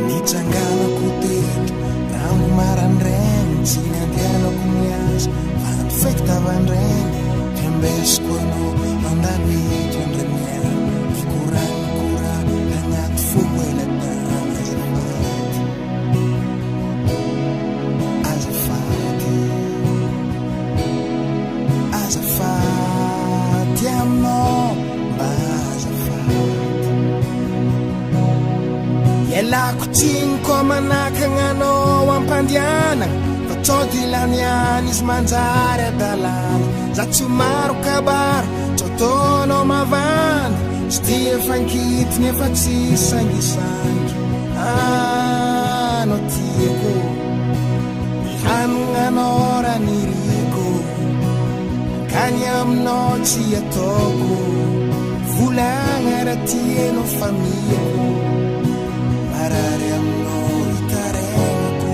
Nitsanganako teto rano marandraigny tsy nandehanako miasa fanafektavandraigny fiambesiko anao mandalo eto andra miana fikoranokora agnaty foko elatana azafady aminao mba azafady ialako tsiniko manakananao ampandianana fa tsody laniany izy manjary adalana za tsy maro kabaro tsy ataonao mavana tsy dia fankitiny efa tsy sangisangy anao tiako ihanonanao raha niriko kany aminao tsy ataoko volagna raha tianao familako marary aminao hitaregnako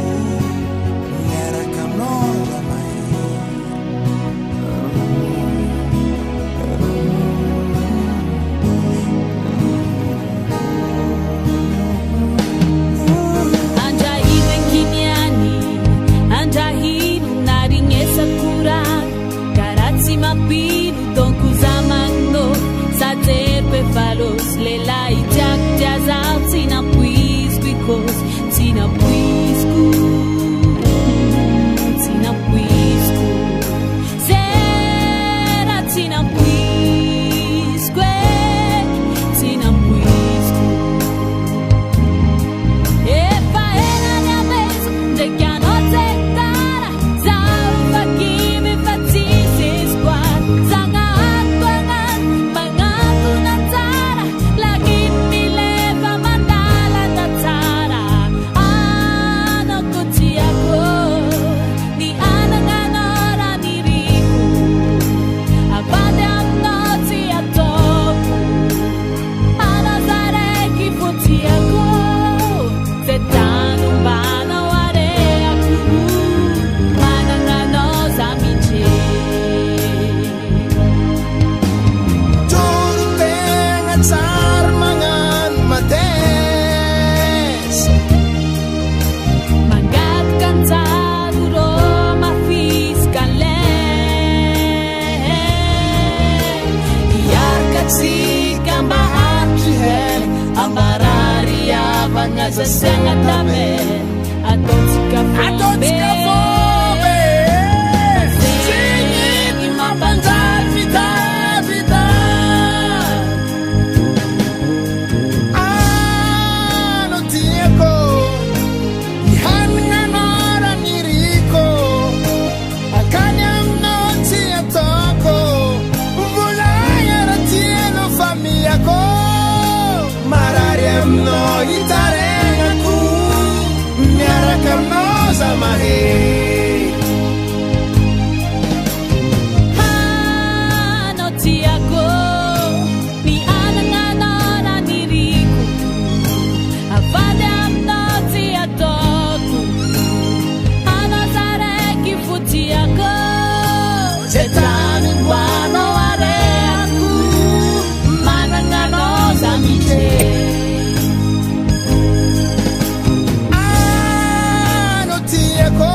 miaraka aminao zamahe andrahino ankiniany andrahino naringesakura karatsy mapino donko zamagno saterpe falos lelai jak jazao tsy napuisco icos tsy napuisco zera tsy napuisco efa ela minha vez ndraiky anao tsetara zaho fakimy fa tsisy espoir zagnato agnano magnantona tsara lagny mileva mandalana tsara anako tiako ny anagnanao raha niriko avady aminao tsy ataoko anazaraiky fo tiako ze tany ombanao areako managnanao za mijery toro tegna tsara magnano madesa mangataka anjaro rô mafisika lay iaraka tsika mba haritry hely ambarary avagna zasagna tame ataotsika fobe tsigny mampanjary vitavita anao tiako ihanignanao raha niriko akany aminao tsy ataoko volagna raha tianao familako marary aminao hitaregnako miaraka aminao zamahe anao tiako ny anagnanao raha niriko avady aminao tsy ataoko anao zaraiky fo tiako ze tany hoanao areako managnanao za mijery anao tiako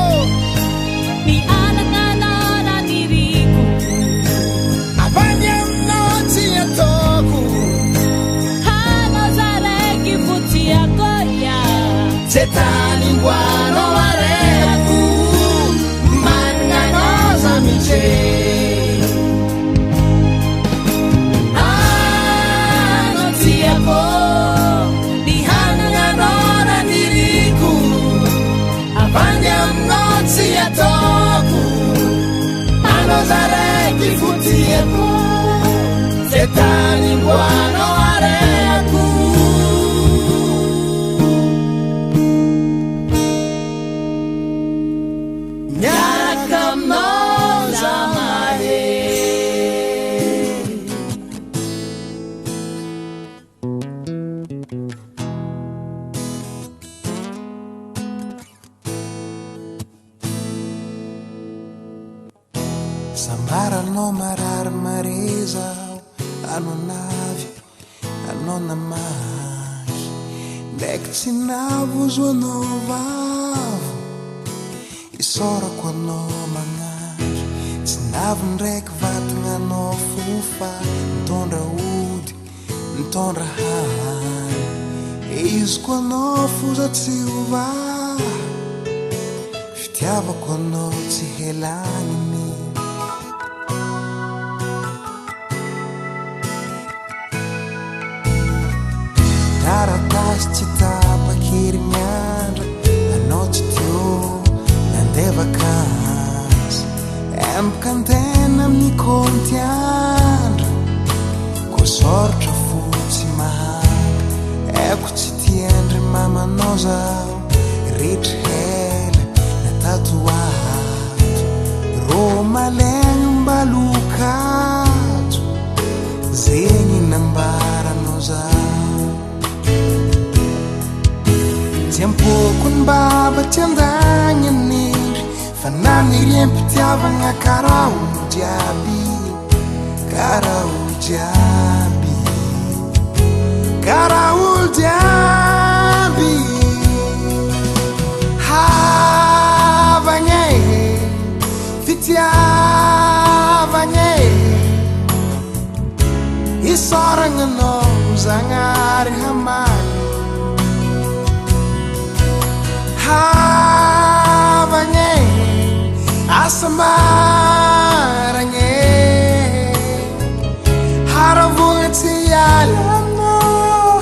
ny anagnanao raha niriko avany aminao tsy ataoko anao zaraiky fo tiako ya ze tany hoanao areako managnanao za mijery anao tiako ny hanagnanao raha niriko avany aminao tsy ataoko anao zaraiky fo tiako ze tany hoanao areako miaraka aminao zamahe Sambara no marar mareza anonavy anonamahy ndraiky tsy navozo anao vavo isaorako anao magnahy tsy navy ndraiky vatagna anao fofa mitondra ody mitondra hany iziko anao foza tsy ovah fitiavako anao tsy helagniny taratasy tsy tapak'herinandro anao tsy teo nandeha vakansy empaka antena amin'ny kontiandro ko soratra fotsy mahandro aiko tsy tiandry mamanao zaho rehetra hela na tatoato ro malegny mbalokajo zegny nambaranao zaho tsy ampoko ny baba tsy andagny anindry fa naniry empitiavagna karaha olo jiaby karaha olo jiaby karaha olo jiaby havagna fitiavagna isoragna anao zagnahary hamaly havagna asambaragna haravogna tsy ialanao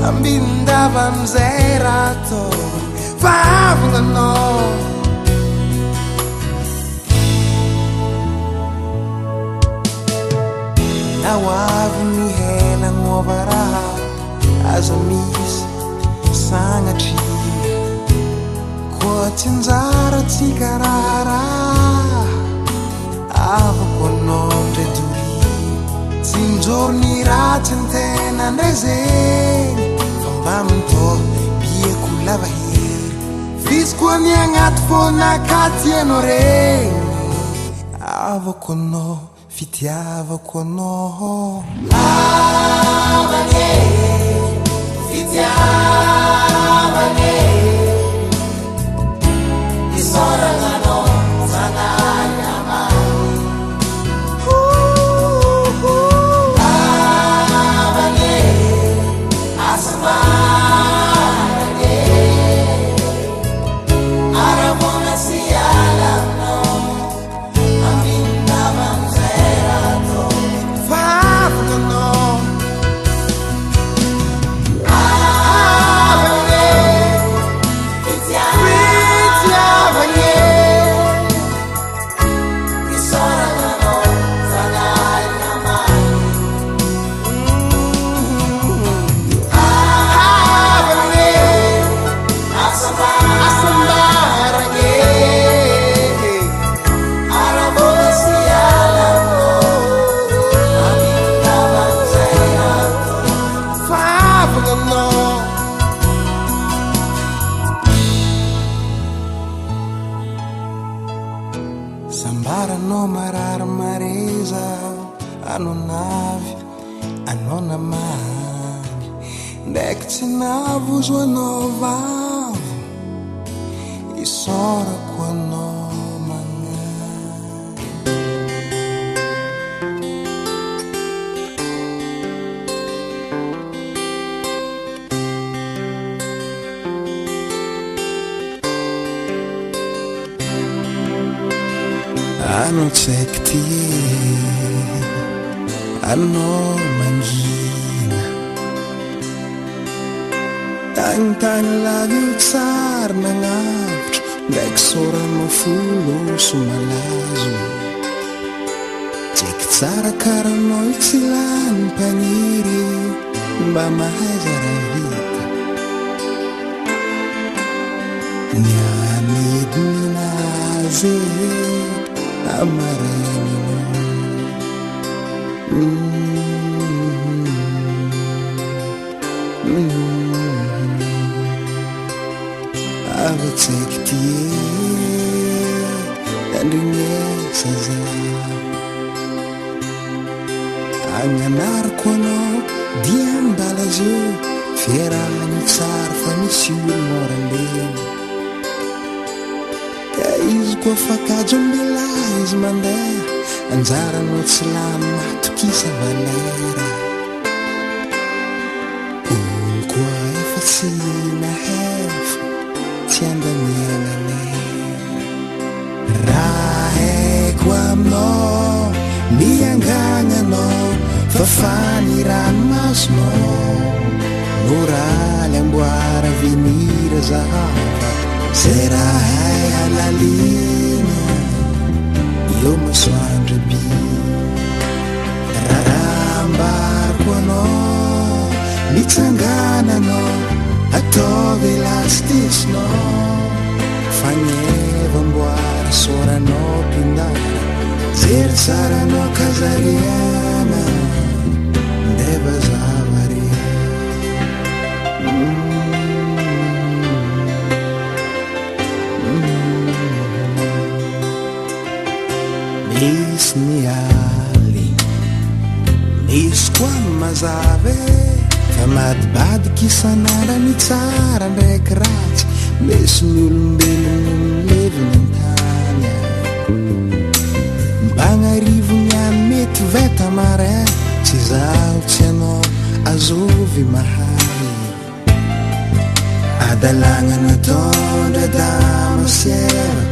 ambindava amizay raha atao fa havagna anao nahoavy ny hela gnova raha aza misy sagnatry koa tsy anjara tsy karaharaha avako anao ndray dory tsy njoro ny ratsy antena ndray zegny fa mba mitao bieko lava hery visy koa ny agnaty fonakaty anao regny avako anao fitiavako anao havagna fitiavagna isoragna anao zagnahary hamaly havagna asambaragna aravogna tsy ialanao ambindava amizay raha atao fa havagna anao Sambara no marar mareza anonavy anonamahy ndraiky tsy navozo anao vavo isorako anao magnahy anao tsaiky tie anao mangina tagntagny lavy tsara nagnavitra ndraiky soranao folo somalazo tsaiky tsara karanao tsy lany mpaniry mba mahaiza raha vita nianidiny nazy amarenino avy tsaiky tie andrinye zaza agnanariko anao dia mbala zeo fiarahany tsara fa misy olomoraleny ka izy koa fakajo mbela izy mandeha anjaranao tsy lany matokisa valera olo koa efa tsy nahefa tsy andaniagnane raha haiko aminao miangagnanao fa faniranomasonao moraly amboara venira zahava zay raha hay halalina eo masoandro bi raha ambariko anao mitsangananao ataovy elastisinao fagneva amboara soranao pindara zery tsaranao kazariana ndeva zavare misy ny aly misy koa ny mazave fa madibadiky isan'andra ny tsara ndraiky ratsy misy ny olombelogno mileviny an-tany mbagnarivony any mety veta mare tsy zaho tsy anao azovy mahay adalagna natao ndra damasiera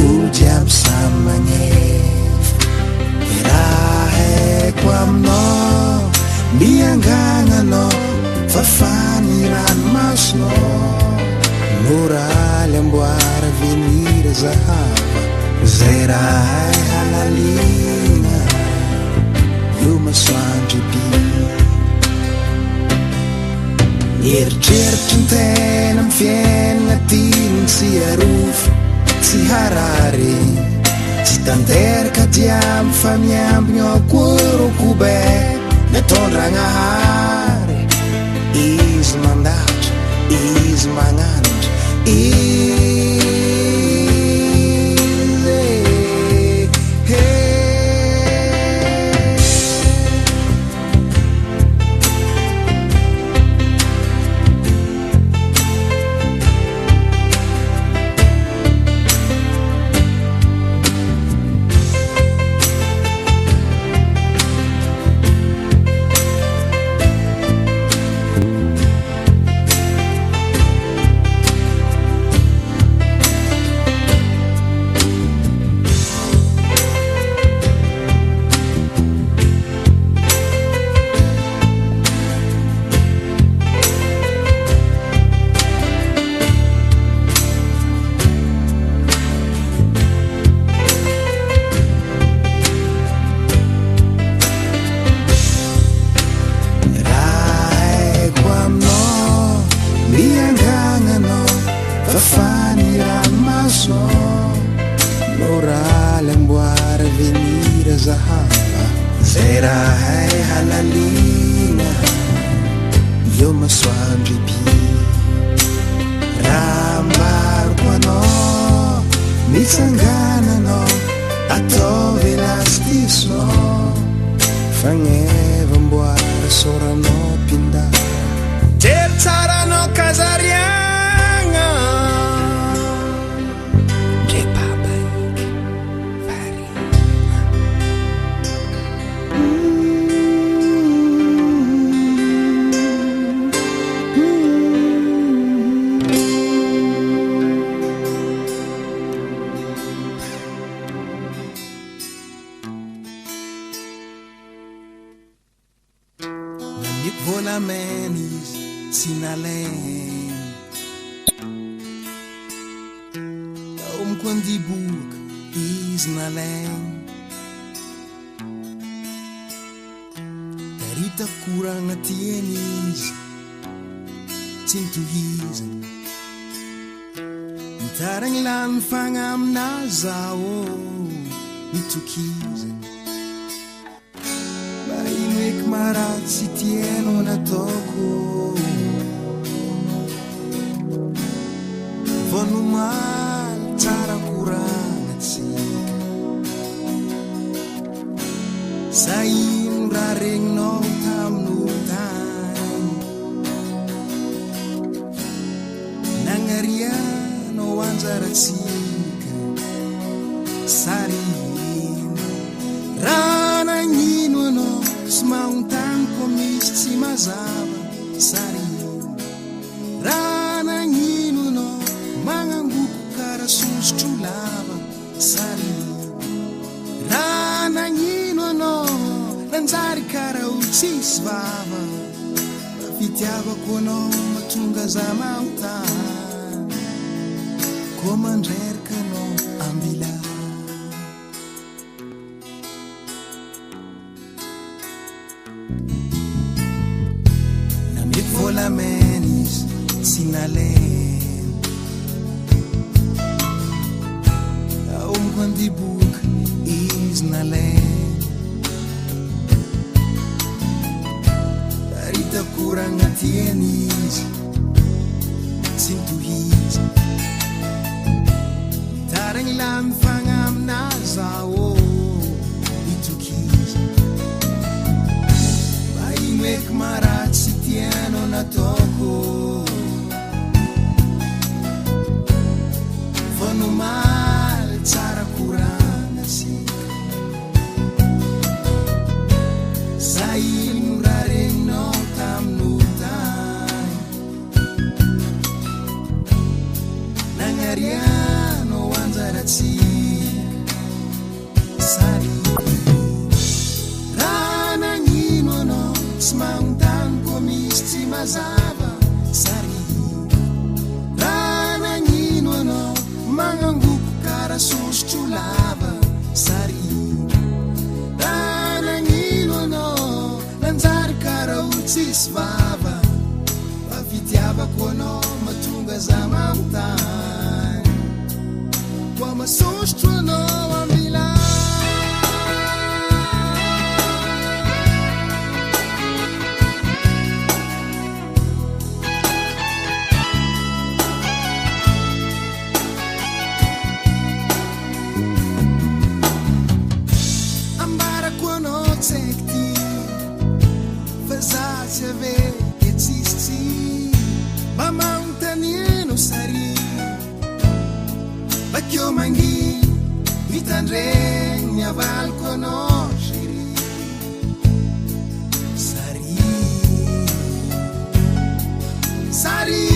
olo jiaby samy magnefa raha haiko aminao miangagnanao fa faniranomasonao moraly amboara venira zahava zay raha hay halalina eo masoandro bi eritreritry ny tena amy fiainana tiny tsy arofo tsy harary tsy tanteraka diamy fa miambigny akoroko-be natondragnahary izy mandatra izy magnanatra moraly amboara venira zahava zay raha hay halalina eo masoandro bi raha ambariko anao mitsangananao ataovy elastisinao fagneva amboara soranao pindara jery tsaranao kazariagna ndre babaiky varina namiko volamena izy tsy nalainy taomiko andiboka izy nalainy tarita koragna tieny izy tsy nitohizany mitaragny lany fagna aminazaho mitokizany ino eky maratsy tieno nataoko vonomaly tsara korangatsika Sain raring no tamnu tan Nangaria no anjaratsika Sarin Rana ngino no smauntan ko misy tsy mazava Sarin Rana ngino no manangoko kara sosotro lava Sarin Rana ngino no nanjary kara utsisy vava Fitiavako anao mahatonga za maotany Koa mandreraka anao ambila Namety volamena izy tsy nalena Aomiko andiboka izy nalena Kurang hatian izy tsy mitohiza Tarang ilamy fagnamina zao itokiza Mba ino eky maratsy tianao nataoko Fa nomaly tsara korana sika Saino rarenao Nangariano anjaratsika Sari Rana ngino no tsy magnotany ko misy tsy mazava Sari Rana ngino no magnangoko kara sosotro lava Sari Rana ngino no nanjary kara utsisy vava Fitiavako anao mahatonga za maotany Koa masosotro anao amila Ambarako anao tsaiky ty Fa za tsy ave e tsisy Mamontaniano sari Bakyo mangi Mitandreny avalko anao chéri Sari Sari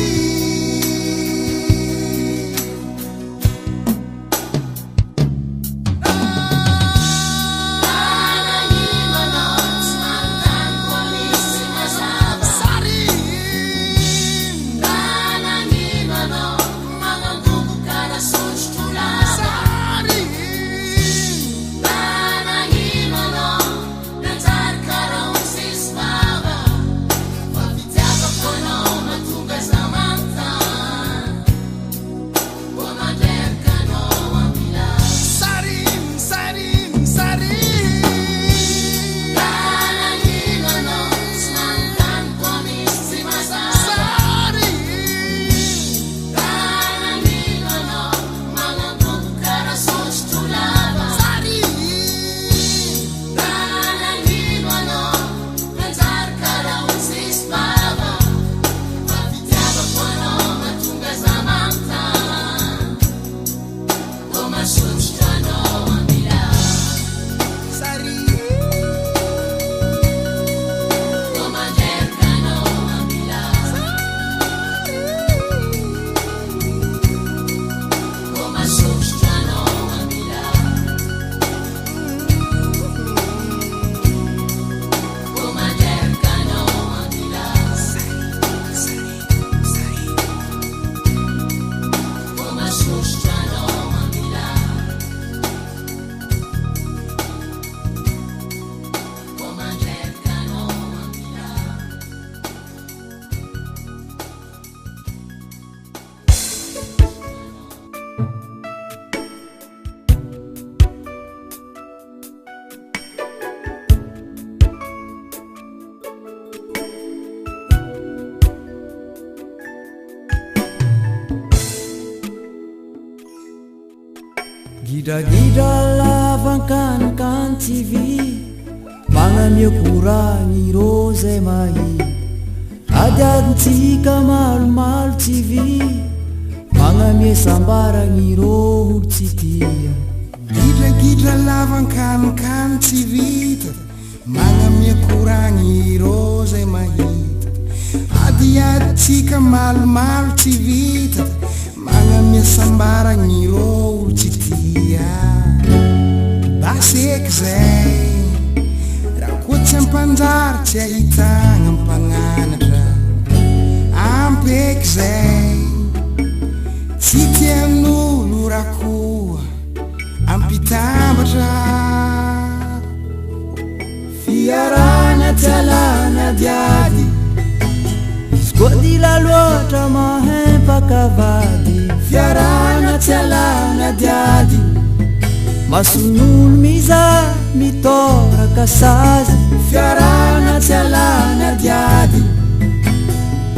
Gida-gida lavang kan TV miokoran'ny rô zay mahita adiadintsika malomalo tsy vita magnamiesambaragny rô olo tsy tia gidragidra lavankanokano tsy vita magnamiokoragny rô zay mahita adiadintsika malomalo tsy vita magnamiesambaragny rô olo tsy tia baseky zay rakotsy ampanjary tsy ahitagna ampananatra ampeky zay tsy tian'olo rakoa ampitambatra fiarana tsy alana diady izy koa dila loatra mahempakavady fiarana tsy alana diady mason'olo mizary mitoraka sazy fiarana tsy alana diady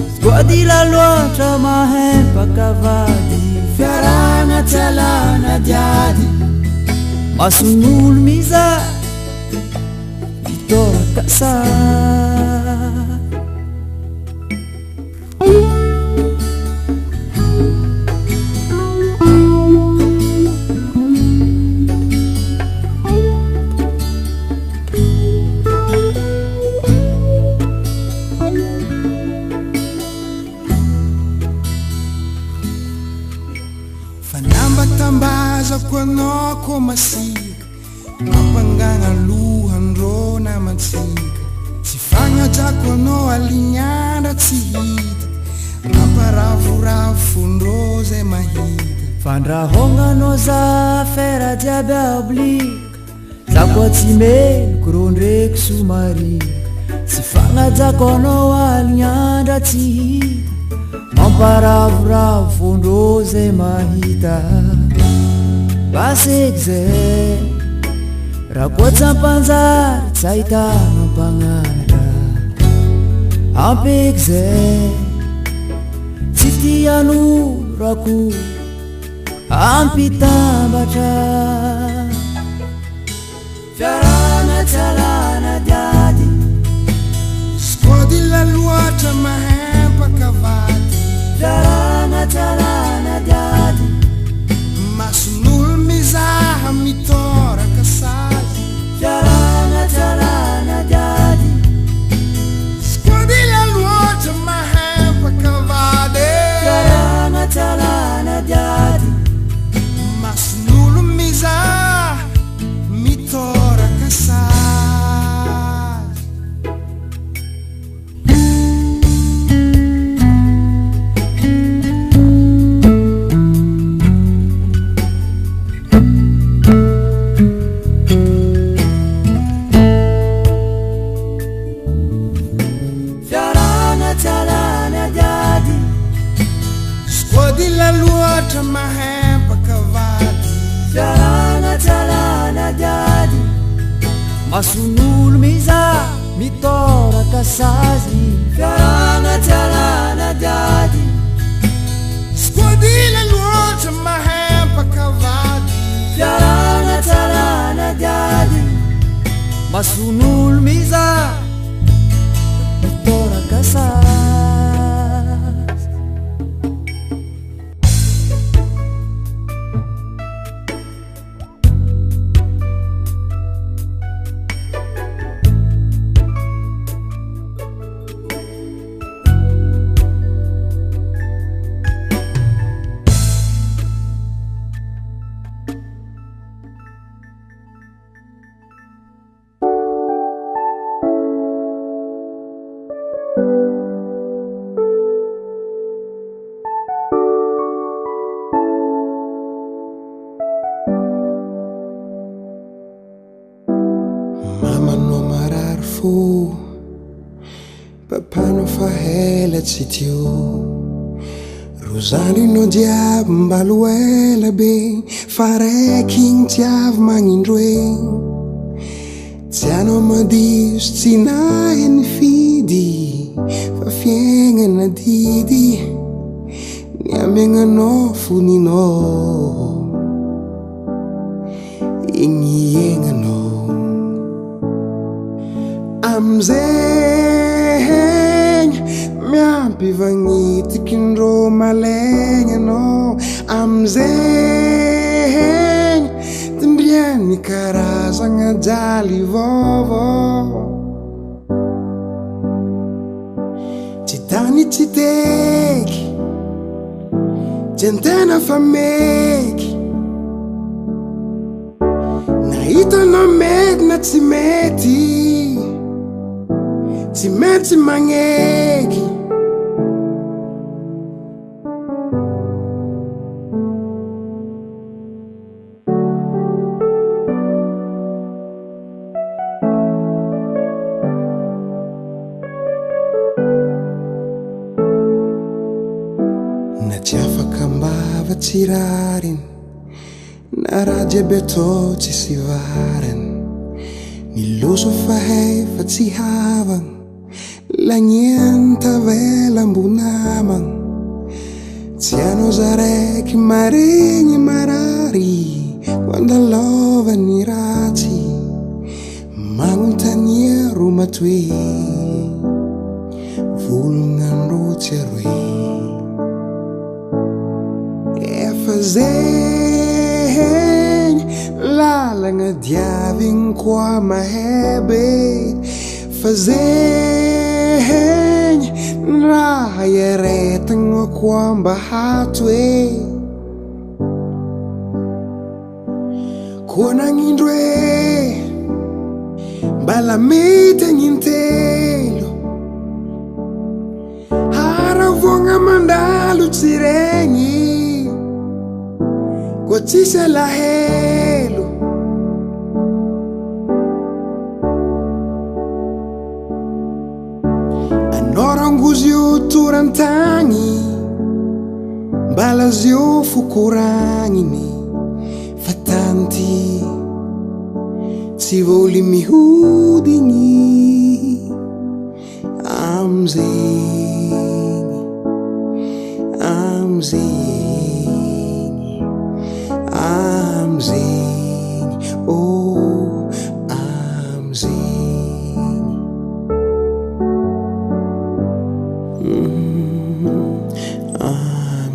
izy koa dila loatra mahempakavady fiarana tsy alana diady mason'olo mizary mitoraka sazy fanambatambazako anao ko masika mampangagna lohandrô namatsika tsy fagnajako anao alignandra tsy hita mamparavoravo fondrô zay mahita fandrahognanao za fera jiaby ablika za koa tsy meloko rô ndraiky somarika tsy fagnajako anao alignandra tsy hita mamparavoravo fondrô zay mahita baseky zay raha koa tsy ampanjary tsy ahitana ampananatra ampeky zay tsy tian'olo rakoa ampitambatra fiarana tsy alana diady skodila loatra mahempakavady fiarana tsy alana diady mason'olo mizaha mitoraka sazy fiarana tsy alana diady skodila loatra mahempakavady fiarana tsy alana diady mason'olo mizaha mitoraka sazy skodila loatra mahempakavady fiarana tsy alana diady mason'olo mizary mitoraka sazy fiarana tsy alana diady skodila loatra mahempakavady fiarana tsy alana diady mason'olo mizary mitoraka sazy mamanao marary fo papanao fa hela tsy teo ro zanonao jiaby mbalo ela be fa raiky igny tsy avy magnindro e tsy anao madio sy tsy nahy nifidy fa fiaignana didy ny amiagnanao foninao igny iaignanao amzeny miampy vagnitikin-drô malegny anao amzeny tindriany karazagna jaly vaovao tsy tany tsy teky tsy antena fa meky na hitanao mety na tsy mety tsy maintsy magneky na tsy afaka mbava tsy rariny na raha jiaby atao tsy sy variny ny loso fahay fa tsy havagna lagniany tavela mbonamagna tsy anao zaraiky maregny marary koandalaovany ratsy magnontania ro matoe volonandro tsy aroe efa zegny lalagna diavigny koa mahebe fa zegny raha iaretagna koa mba hatoe koa nagnindro e mbala mety agnintelo haravogna mandalo tsy regny koa tsisy alahelo anorangozy io torantagny mbala zio fokoragniny fa tanty tsy voly mihodigny amzegny amzegny amzegny oh amzegny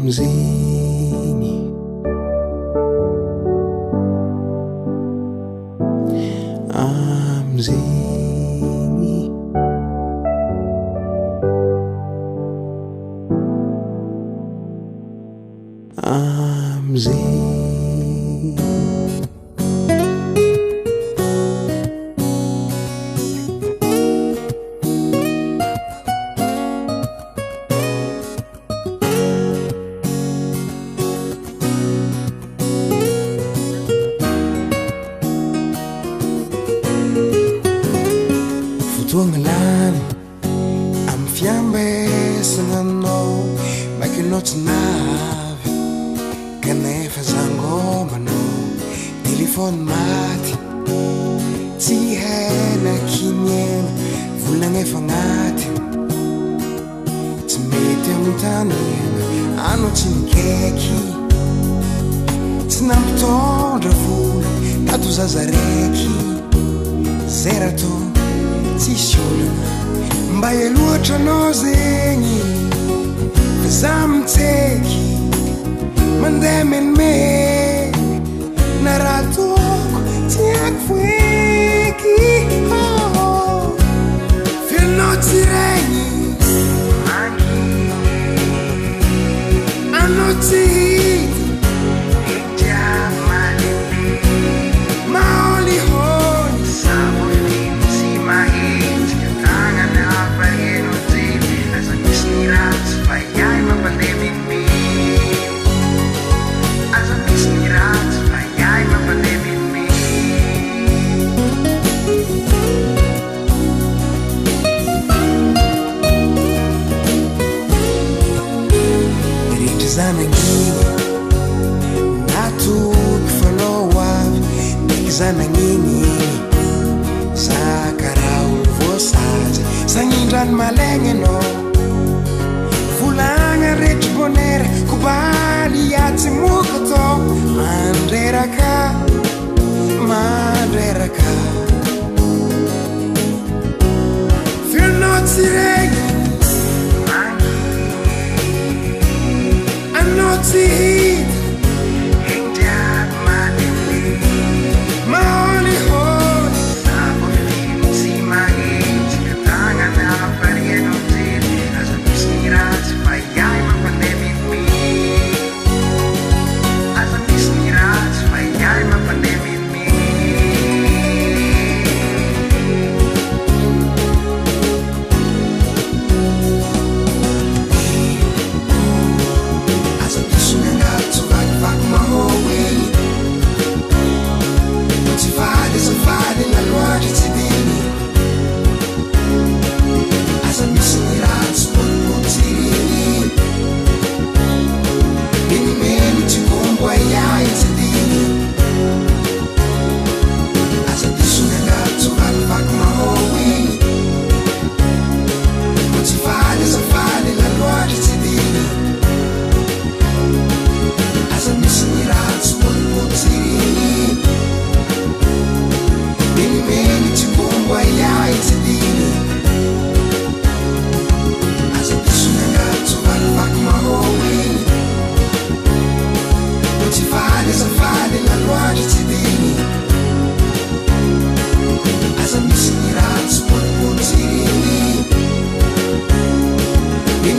amzegny amzegny amzegny fotoagna lany amy fiambesagnanao makinao tsy navy kanefa zangomanao telefony maty tsy haina kiniena volagnefa agnaty tsy mety amy tanena anao tsy nikaiky tsy nampitondra vola tato zaza raiky zay raha tô tsisy olana mba eloatra anao zegny fa za mitseky mandeha menimeny na raha toko tsy haiko foeky fianao tsy regny anao tsy hity mahôlihôly zanagniny natoky fanao avy niky zanagniny zakara olo voasazy zagnindran'ny malegny anao volagna retry bonera kobaly atsy moka atao mandreraka mandreraka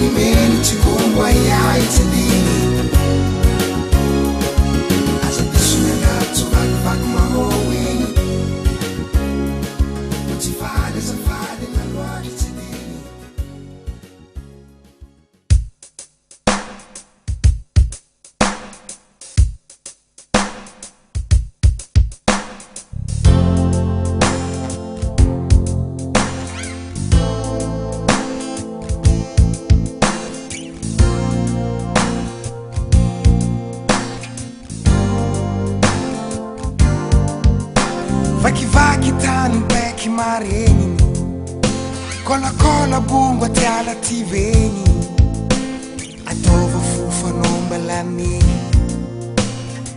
menimeny tsy hombo aiay tsy diny aza disony angaro tsy vakivaky mahô eny tsy valy azafady naloatra tsy diny vakivaky tany beky maregny kolakola bongo atiala ty vegny ataova fofanombalany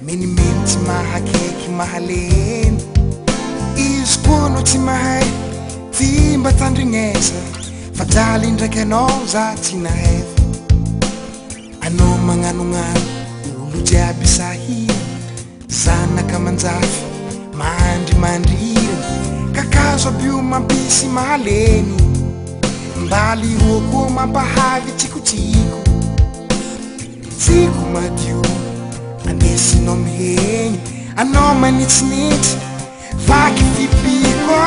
menimeny tsy mahakaiky mahaleny izy koa no tsy mahay ty mba tandrignesa fa jaly ndraiky anao za tsy nahefa anao magnanognano olo jiaby sahira zanaka manjafy mandrimandrira kakazo abio mampisy mahaleny mbaly roa koa mampahavy tsikotsiko tsiko madio andesinao mihegny anao manitsinitsy vaky fipiko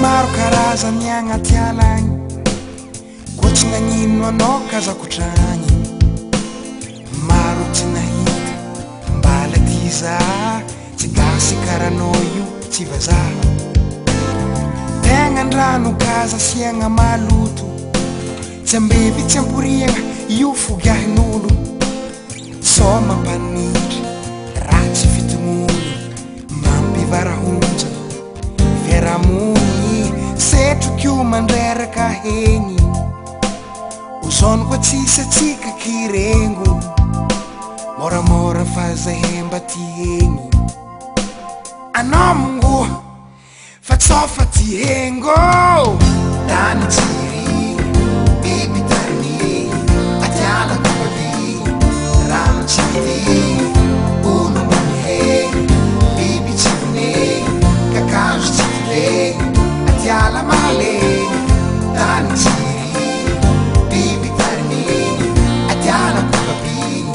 maro karazany agnaty alagny koa tsy nagnino anao kazakotragny maro tsy nahita mbala ty za tsy gasy karanao io tsy vazaha tegna andrano kaza siagna maloto tsy ambevy tsy amporiagna io fogiahin'olo so mampanitry ratsy fitomony mampivarahonja fiaramony setrokio mandreraka hegny ozano koa tsisy atsika kirengo moramora fazahemba ty hegny anao mongoa fa tsofa ty hengo tany tsiry biby tariny atiala kobaby rano tsy vidiny olo manihegny biby tsy vinegny kakazo tsy vilegny atiala mahaleny tany tsiry biby tarininy atiala kokabiny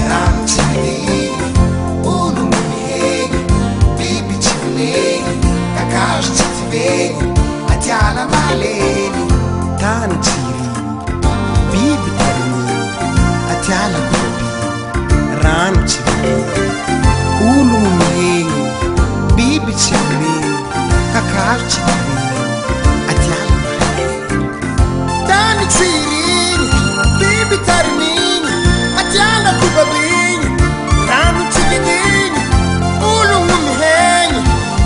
rano tsy vidiny olo manihegny biby tsy vinegny kakazo tsy tivegny atiala mahaleny tany tsiry biby tarininy atiala kokabiny rano tsy vidiny olo manihegny biby tsy vinegny kakazo tsy tivegny tany tsiry biby tarininy atiala kokabiny rano tsy vidiny olo mihegny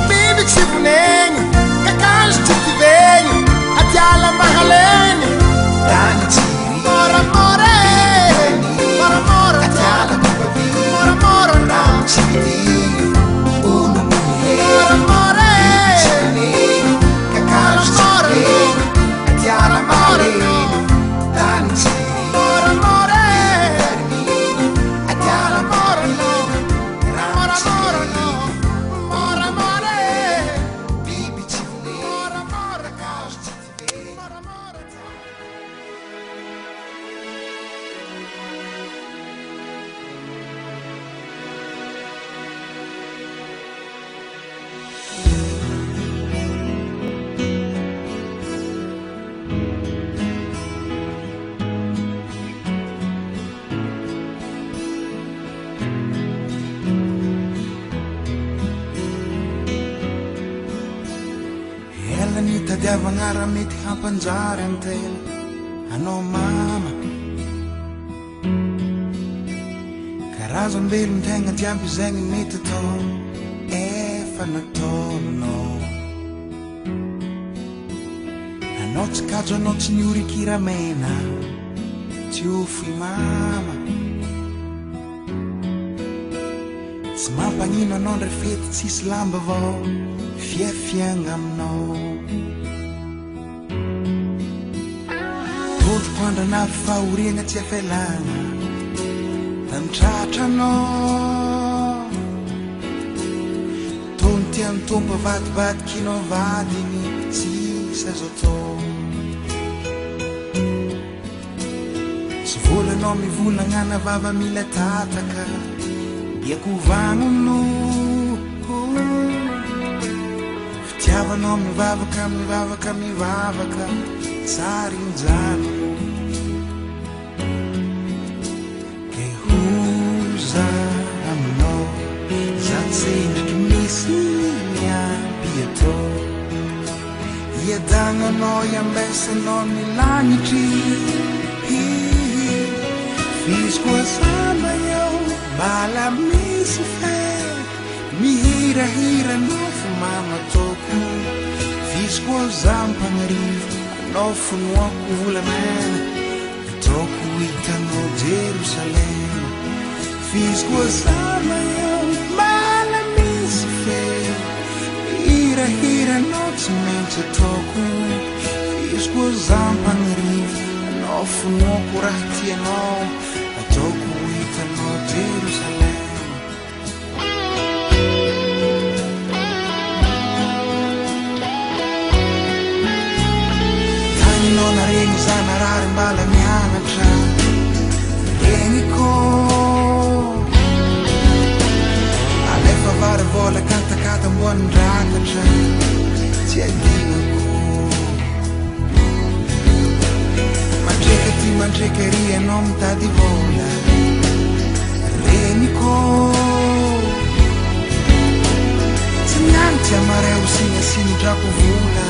biby tsy vinegny kakazo tsy tivegny atiala mahaleny tany tsiry moramora moramora atiala kokabiny moramora rano tsy vidiny olo mihegny moramora kakazo tsy tivegny atiala mahaleny tany tsiry moramora atiala mahaleny rano tsy vidiny moramora biby tsy vinegny kakazo tsy tivegny Tadiavagna raha mety hampanjary antena anao mama karazam-belony tegna jiaby zegny mety atao efa nataonao anao tsy kajo anao tsy niorikiramena tsy ofy mama tsy mampagnino anao ndray fety tsisy lamba avao fiafiagna aminao Andrana fahoriana tsy afelana Tantratranao Tony tian'ny tompo avadibadikinao vadiny Tsisy azo atao Sy volanao mivolagna vava mila tataka Biako vagnano Fitiavanao mivavaka Tsary injano Aminao za tsendriky misy miampy atao Iadagnanao iambesanao ny lagnitry Fisy koa sama eo Bala misy fe Mihirahiranao fo mamatoko Fisy koa za mpagnarivo Anao fonoako volamena Ataoko hitanao Jerusalema Fisy koa sama eo Bala misy fe Hirahiranao tsy maintsy ataoko Fisy koa za mpagnarivo Anao fonoako raha tianao Ataoko hitanao Jerusalema Taninao na regny zanarary mbala mianatra Regniko Alefa vary vola katakata ambonin-drakatra Tsy adinako Mandreka ty mandreka ry anao mitady vola Regniko Tsy niany ty amareo signa sinidrako vola